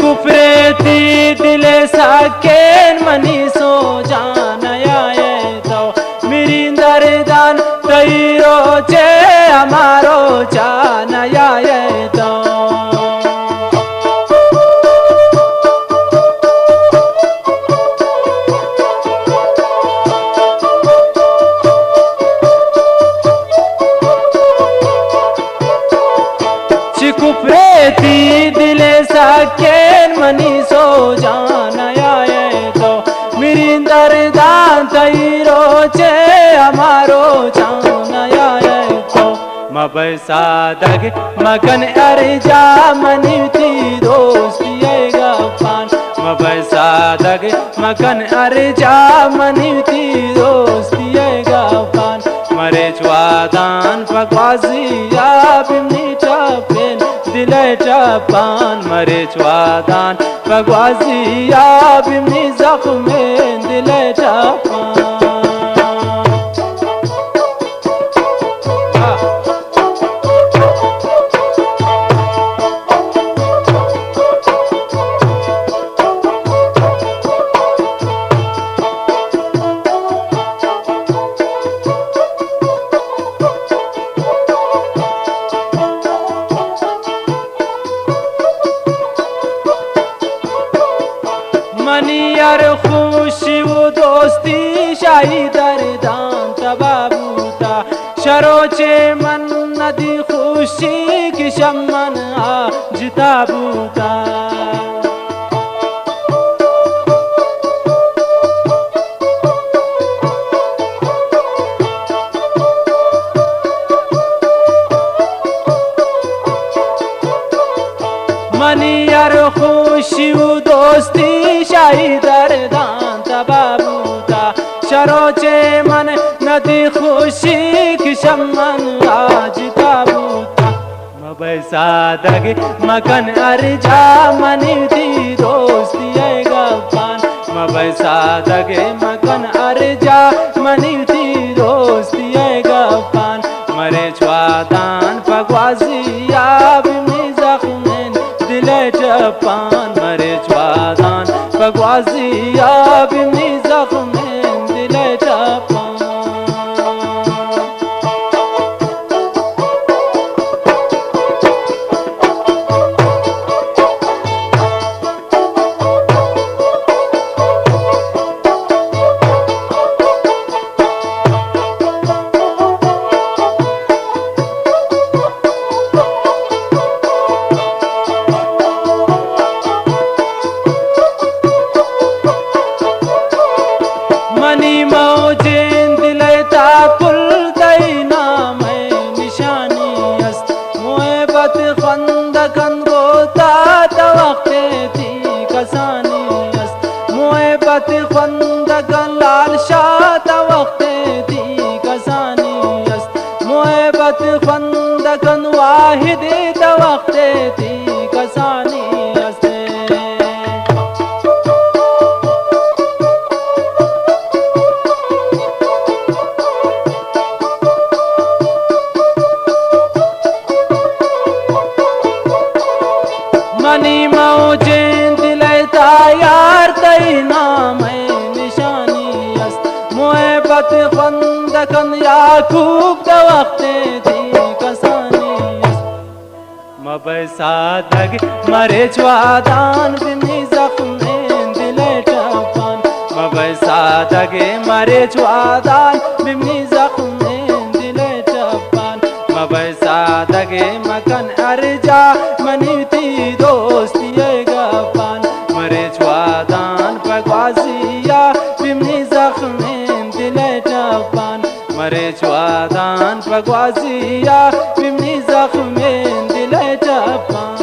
कुफरेती दिले Saken money so जानया तो मेरी दरदान तैरो चे हमारो जानया तो कुफरेती दिले साकेन मनी सो जानया तो मेरी दरदान तैरो चे हमारो जानया तो मबै सादग मगन अर्जा मनीती दोस्ती गफान मबै सादग मगन अर्जा मनीती दोस्ती गफान मरे ज्वादान पगवाजिया बिमनी चपेन दिले चपान मरे ज्वादान पगवाजिया बिमनी जख्मेन दिले चपान मनियर खुशी वो दोस्ती शाही दरदान तबाबूता शरोचे मन नदी खुशी की शमन जिताबूता मनियर खुशी वो दोस्ती शाही दरदान तबाबूता शरोचे मन नदी खुशी की शमन आज ताबूता मबै सादग मगन अर्जा मनीती दोस्ती गफान मबै सादग मगन अर्जा मनीती दोस्ती गफान मरे ज्वादान पगवाजिया बिमनी जख्मेन दिले चपान मरे ज्वादान पगवाजिया बिमनी जख्मेन दिले चपान मनी मौजें दिलता कुल दैना मैं निशानी अस्त मोहब्बत खंदकन गोता तवक्ते थी कसानी अस्त मोहब्बत खंदकन लाल शाह तवक्ते थी कसानी अस्त मोहब्बत खंदकन वाहिद तवक्ते थी कसानी अस्त मनी मौजें दिलता यार तैना मैं निशानी अस्त मोहब्बत खंदकन याकूब तवक्ते थी कसानी अस्त मबै सादग मरे ज्वादान बिमनी जख्मेन दिले चपान मबै सादग मरे ज्वादान बिमनी जख्मेन दिले चपान मबै सादग मगन अर्जा मनीती दोस्ती गफान मरे ज्वादान पगवाजिया बिमनी जख्मेन दिले चपान मरे ज्वादान पगवाजिया बिमनी जख्मेन दिले चपान